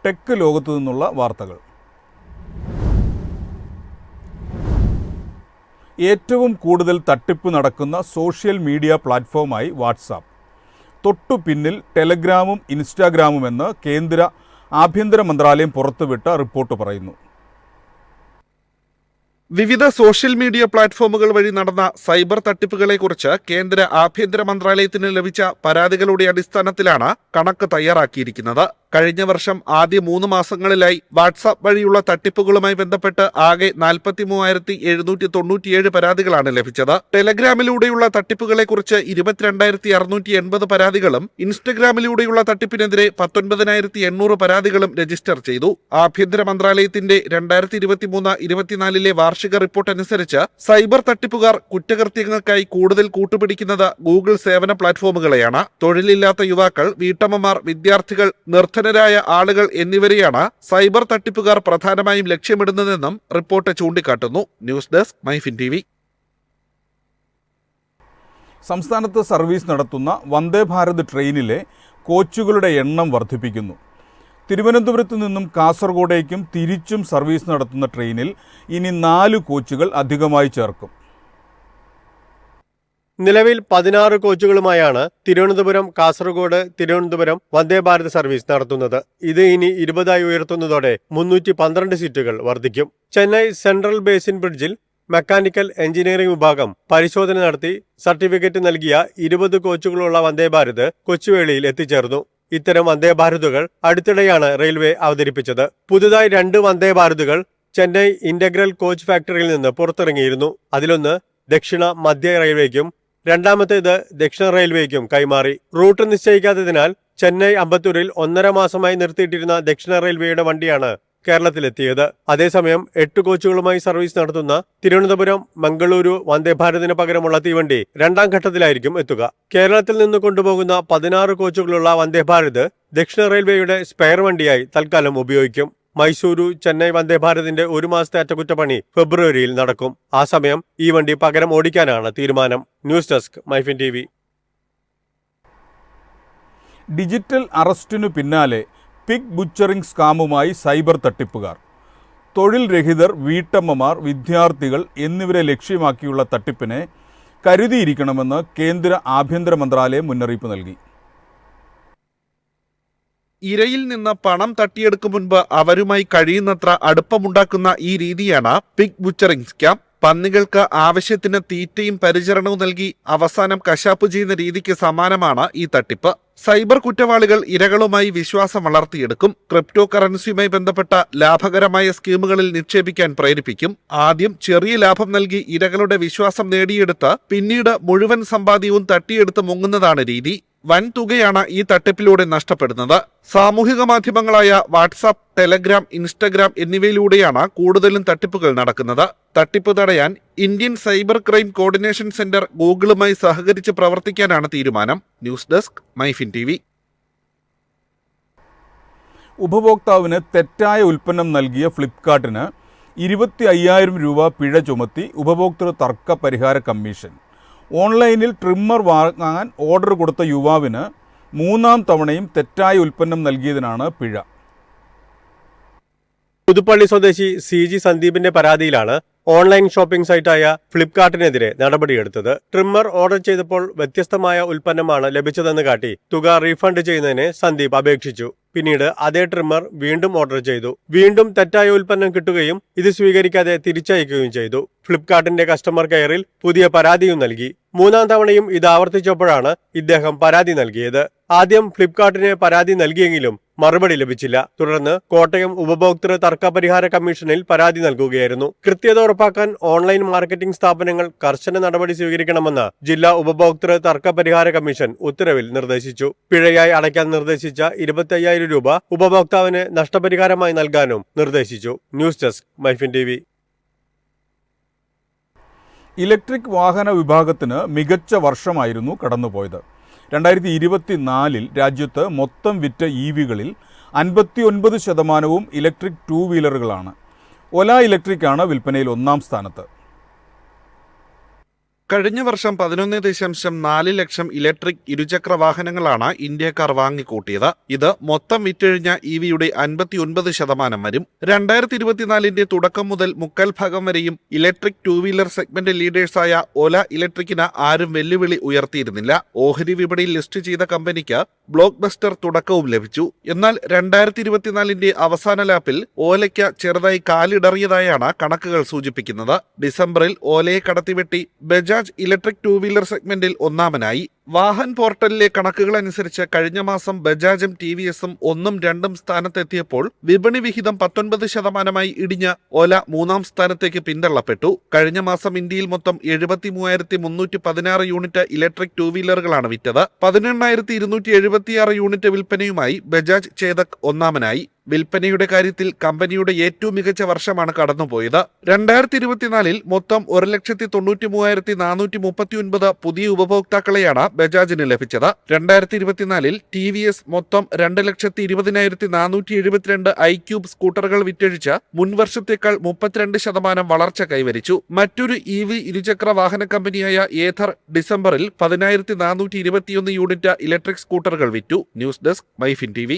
Tech ലോകത്തു നിന്നുള്ള വാർത്തകൾ. ഏറ്റവും കൂടുതൽ തട്ടിപ്പ് നടക്കുന്ന സോഷ്യൽ മീഡിയ പ്ലാറ്റ്ഫോമായി വാട്സാപ്പ്. തൊട്ടു പിന്നിൽ ടെലഗ്രാമും ഇൻസ്റ്റാഗ്രാമുമെന്ന് കേന്ദ്ര ആഭ്യന്തര മന്ത്രാലയം പുറത്തുവിട്ട റിപ്പോർട്ട് പറയുന്നു. വിവിധ സോഷ്യൽ മീഡിയ പ്ലാറ്റ്ഫോമുകൾ വഴി നടന്ന സൈബർ തട്ടിപ്പുകളെക്കുറിച്ച് കേന്ദ്ര ആഭ്യന്തര മന്ത്രാലയത്തിന് ലഭിച്ച പരാതികളുടെ അടിസ്ഥാനത്തിലാണ് കണക്ക് തയ്യാറാക്കിയിരിക്കുന്നത്. കഴിഞ്ഞ വർഷം ആദ്യ 3 മാസങ്ങളിലായി വാട്സാപ്പ് വഴിയുള്ള തട്ടിപ്പുകളുമായി ബന്ധപ്പെട്ട് ആകെ 43,797 പരാതികളാണ് ലഭിച്ചത്. ടെലഗ്രാമിലൂടെയുള്ള തട്ടിപ്പുകളെക്കുറിച്ച് 22,680 പരാതികളും ഇൻസ്റ്റഗ്രാമിലൂടെയുള്ള തട്ടിപ്പിനെതിരെ 19,800 പരാതികളും രജിസ്റ്റർ ചെയ്തു. ആഭ്യന്തര മന്ത്രാലയത്തിന്റെ 2023-24 വാർഷിക റിപ്പോർട്ട് അനുസരിച്ച് സൈബർ തട്ടിപ്പുകാർ കുറ്റകൃത്യങ്ങൾക്കായി കൂടുതൽ കൂട്ടുപിടിക്കുന്നത് ഗൂഗിൾ സേവന പ്ലാറ്റ്ഫോമുകളെയാണ്. തൊഴിലില്ലാത്ത യുവാക്കൾ, വീട്ടമ്മമാർ, വിദ്യാർത്ഥികൾ, നിർധനരായ ആളുകൾ എന്നിവരെയാണ് സൈബർ തട്ടിപ്പുകാർ പ്രധാനമായും ലക്ഷ്യമിടുന്നതെന്നും റിപ്പോർട്ട് ചൂണ്ടിക്കാട്ടുന്നു. News desk MyFin TV. സംസ്ഥാനത്ത് സർവീസ് നടത്തുന്ന വന്ദേ ഭാരത് ട്രെയിനിലെ കോച്ചുകളുടെ എണ്ണം വർദ്ധിപ്പിക്കുന്നു. തിരുവനന്തപുരത്തു നിന്നും കാസർഗോഡേക്കും തിരിച്ചും സർവീസ് നടത്തുന്ന ട്രെയിനിൽ ഇനി 4 കോച്ചുകൾ അധികമായി ചേർക്കും. നിലവിൽ 16 കോച്ചുകളുമായാണ് തിരുവനന്തപുരം, കാസർഗോഡ്, തിരുവനന്തപുരം വന്ദേ ഭാരത് സർവീസ് നടത്തുന്നത്. ഇത് ഇനി 20 ഉയർത്തുന്നതോടെ 312 സീറ്റുകൾ വർദ്ധിക്കും. ചെന്നൈ സെൻട്രൽ ബേസിൻ ബ്രിഡ്ജിൽ മെക്കാനിക്കൽ എഞ്ചിനീയറിംഗ് വിഭാഗം പരിശോധന നടത്തി സർട്ടിഫിക്കറ്റ് നൽകിയ 20 കോച്ചുകളുള്ള വന്ദേ ഭാരത് കൊച്ചുവേളിയിൽ എത്തിച്ചേർന്നു. ഇത്തരം വന്ദേ ഭാരതുകൾ അടുത്തിടെയാണ് റെയിൽവേ അവതരിപ്പിച്ചത്. പുതുതായി 2 വന്ദേ ഭാരതുകൾ ചെന്നൈ ഇന്റഗ്രൽ കോച്ച് ഫാക്ടറിയിൽ നിന്ന് പുറത്തിറങ്ങിയിരുന്നു. അതിലൊന്ന് ദക്ഷിണ മധ്യ റെയിൽവേക്കും രണ്ടാമത്തേത് ദക്ഷിണ റെയിൽവേക്കും കൈമാറി. റൂട്ട് നിശ്ചയിക്കാത്തതിനാൽ ചെന്നൈ അമ്പത്തൂരിൽ 1.5 മാസമായി നിർത്തിയിട്ടിരുന്ന ദക്ഷിണ റെയിൽവേയുടെ വണ്ടിയാണ് കേരളത്തിലെത്തിയത്. അതേസമയം 8 കോച്ചുകളുമായി സർവീസ് നടത്തുന്ന തിരുവനന്തപുരം മംഗളൂരു വന്ദേ ഭാരതിന് പകരമുള്ള തീവണ്ടി 2ാം ഘട്ടത്തിലായിരിക്കും എത്തുക. കേരളത്തിൽ നിന്ന് കൊണ്ടുപോകുന്ന 16 കോച്ചുകളുള്ള വന്ദേ ഭാരത് ദക്ഷിണ റെയിൽവേയുടെ സ്പെയർ വണ്ടിയായി തൽക്കാലം ഉപയോഗിക്കും. മൈസൂരു ചെന്നൈ വന്ദേ ഭാരതിന്റെ 1 മാസത്തെ അറ്റകുറ്റപ്പണി ഫെബ്രുവരിയിൽ നടക്കും. ആ സമയം ഈ വണ്ടി പകരം ഓടിക്കാനാണ് തീരുമാനം. News desk MyFin TV. Digital അറസ്റ്റിനു പിന്നാലെ പിഗ് ബുച്ചറിംഗ് സ്കാമുമായി സൈബർ തട്ടിപ്പുകാർ. തൊഴിൽ രഹിതർ, വീട്ടമ്മമാർ, വിദ്യാർത്ഥികൾ എന്നിവരെ ലക്ഷ്യമാക്കിയുള്ള തട്ടിപ്പിനെ കരുതിയിരിക്കണമെന്ന് കേന്ദ്ര ആഭ്യന്തര മന്ത്രാലയം മുന്നറിയിപ്പ് നൽകി. ഇരയിൽ നിന്ന് പണം തട്ടിയെടുക്കും മുൻപ് അവരുമായി കഴിയുന്നത്ര അടുപ്പമുണ്ടാക്കുന്ന ഈ രീതിയാണ് പിഗ് ബുച്ചറിംഗ് സ്കാം. പന്നികൾക്ക് ആവശ്യത്തിന് തീറ്റയും പരിചരണവും നൽകി അവസാനം കശാപ്പ് ചെയ്യുന്ന രീതിക്ക് സമാനമാണ് ഈ തട്ടിപ്പ്. സൈബർ കുറ്റവാളികൾ ഇരകളുമായി വിശ്വാസം വളർത്തിയെടുക്കും. ക്രിപ്റ്റോ കറൻസിയുമായി ബന്ധപ്പെട്ട ലാഭകരമായ സ്കീമുകളിൽ നിക്ഷേപിക്കാൻ പ്രേരിപ്പിക്കും. ആദ്യം ചെറിയ ലാഭം നൽകി ഇരകളുടെ വിശ്വാസം നേടിയെടുത്ത് പിന്നീട് മുഴുവൻ സമ്പാദ്യവും തട്ടിയെടുത്ത് മുങ്ങുന്നതാണ് രീതി. വൻ തുകയാണ് ഈ തട്ടിപ്പിലൂടെ നഷ്ടപ്പെടുന്നത്. സാമൂഹിക മാധ്യമങ്ങളായ വാട്സാപ്പ്, ടെലഗ്രാം, ഇൻസ്റ്റഗ്രാം എന്നിവയിലൂടെയാണ് കൂടുതലും തട്ടിപ്പുകൾ നടക്കുന്നത്. തട്ടിപ്പ് തടയാൻ Indian cyber crime coordination centre ഗൂഗിളുമായി സഹകരിച്ച് പ്രവർത്തിക്കാനാണ് തീരുമാനം. News desk MyFin TV. ഉപഭോക്താവിന് തെറ്റായ ഉൽപ്പന്നം നൽകിയ ഫ്ലിപ്കാർട്ടിന് 25,000 രൂപ പിഴ ചുമത്തി ഉപഭോക്തൃ തർക്ക പരിഹാര കമ്മീഷൻ. ഓൺലൈനിൽ ട്രിമ്മർ വാങ്ങാൻ ഓർഡർ കൊടുത്ത യുവാവിന് 3ാം തവണയും തെറ്റായ ഉൽപ്പന്നം നൽകിയതിനാണ് പിഴ. പുതുപ്പള്ളി സ്വദേശി CG സന്ദീപിന്റെ പരാതിയിലാണ് ഓൺലൈൻ ഷോപ്പിംഗ് സൈറ്റായ ഫ്ലിപ്കാർട്ടിനെതിരെ നടപടിയെടുത്തത്. ട്രിമ്മർ ഓർഡർ ചെയ്തപ്പോൾ വ്യത്യസ്തമായ ഉൽപ്പന്നമാണ് ലഭിച്ചതെന്ന് കാട്ടി തുക റീഫണ്ട് ചെയ്യുന്നതിന് സന്ദീപ് അപേക്ഷിച്ചു. പിന്നീട് അതേ ട്രിമ്മർ വീണ്ടും ഓർഡർ ചെയ്തു. വീണ്ടും തെറ്റായ ഉൽപ്പന്നം കിട്ടുകയും ഇത് സ്വീകരിക്കാതെ തിരിച്ചയക്കുകയും ചെയ്തു. ഫ്ലിപ്കാർട്ടിന്റെ കസ്റ്റമർ കെയറിൽ പുതിയ പരാതിയും നൽകി. 3ാം തവണയും ഇത് ആവർത്തിച്ചപ്പോഴാണ് ഇദ്ദേഹം പരാതി നൽകിയത്. ആദ്യം ഫ്ലിപ്കാർട്ടിന് പരാതി നൽകിയെങ്കിലും മറുപടി ലഭിച്ചില്ല. തുടർന്ന് കോട്ടയം ഉപഭോക്തൃ തർക്ക പരിഹാര കമ്മീഷനിൽ പരാതി നൽകുകയായിരുന്നു. കൃത്യത ഉറപ്പാക്കാൻ ഓൺലൈൻ മാർക്കറ്റിംഗ് സ്ഥാപനങ്ങൾ കർശന നടപടി സ്വീകരിക്കണമെന്ന് ജില്ലാ ഉപഭോക്തൃ തർക്ക പരിഹാര കമ്മീഷൻ ഉത്തരവിൽ നിർദ്ദേശിച്ചു. പിഴയായി അടയ്ക്കാൻ നിർദ്ദേശിച്ച 25,000 രൂപ ഉപഭോക്താവിന് നഷ്ടപരിഹാരമായി നൽകാനും നിർദ്ദേശിച്ചു. News desk MyFin TV. Electric വാഹന വിഭാഗത്തിന് മികച്ച വർഷമായിരുന്നു കടന്നുപോയത്. 2024 രാജ്യത്ത് മൊത്തം വിറ്റ EVകളിൽ 59% ഇലക്ട്രിക് 2 വീലറുകളാണ്. ഒല ഇലക്ട്രിക്കാണ് വിൽപ്പനയിൽ 1ാം സ്ഥാനത്ത്. കഴിഞ്ഞ വർഷം 11.4 ലക്ഷം ഇലക്ട്രിക് ഇരുചക്ര വാഹനങ്ങളാണ് ഇന്ത്യക്കാർ വാങ്ങിക്കൂട്ടിയത്. ഇത് മൊത്തം വിറ്റഴിഞ്ഞ ഇവിയുടെ 59% വരും. 2024 തുടക്കം മുതൽ മുക്കാൽ ഭാഗം വരെയും ഇലക്ട്രിക് ടൂ വീലർ സെഗ്മെന്റ് ലീഡേഴ്സായ ഓല ഇലക്ട്രിക്കിന് ആരും വെല്ലുവിളി ഉയർത്തിയിരുന്നില്ല. ഓഹരി വിപണിയിൽ ലിസ്റ്റ് ചെയ്ത കമ്പനിക്ക് ബ്ലോക്ക് ബസ്റ്റർ തുടക്കവും ലഭിച്ചു. എന്നാൽ 2024 അവസാന ലാപ്പിൽ ഓലയ്ക്ക് ചെറുതായി കാലിടറിയതായാണ് കണക്കുകൾ സൂചിപ്പിക്കുന്നത്. ഡിസംബറിൽ ഓലയെ കടത്തിവെട്ടി ബജാജ് ഇലക്ട്രിക് ടൂ വീലർ സെഗ്മെന്റിൽ ഒന്നാമനായി. വാഹൻ പോർട്ടലിലെ കണക്കുകൾ അനുസരിച്ച് കഴിഞ്ഞ മാസം ബജാജും ടി.വി.എസും 1ഉം 2ഉം സ്ഥാനത്തെത്തിയപ്പോൾ വിപണി വിഹിതം 19% ഇടിഞ്ഞ് ഓല 3ആം സ്ഥാനത്തേക്ക് പിന്തള്ളപ്പെട്ടു. കഴിഞ്ഞ മാസം ഇന്ത്യയിൽ മൊത്തം 73,316 യൂണിറ്റ് ഇലക്ട്രിക് ടൂ വീലറുകളാണ് വിറ്റത്. 18,276 യൂണിറ്റ് വിൽപ്പനയുമായി ബജാജ് ചേതക് ഒന്നാമനായി. വിൽപ്പനയുടെ കാര്യത്തിൽ കമ്പനിയുടെ ഏറ്റവും മികച്ച വർഷമാണ് കടന്നുപോയത്. 2024 മൊത്തം 1,93,439 പുതിയ ഉപഭോക്താക്കളെയാണ് ബജാജിന് ലഭിച്ചത്. 2024 ടി.വി.എസ് മൊത്തം 2,20,472 iQube സ്കൂട്ടറുകൾ വിറ്റഴിച്ച് മുൻവർഷത്തേക്കാൾ 32% വളർച്ച കൈവരിച്ചു. മറ്റൊരു ഇവി ഇരുചക്ര വാഹന കമ്പനിയായ ഏഥർ ഡിസംബറിൽ 10,421 യൂണിറ്റ് ഇലക്ട്രിക് സ്കൂട്ടറുകൾ വിറ്റു. News desk MyFin TV.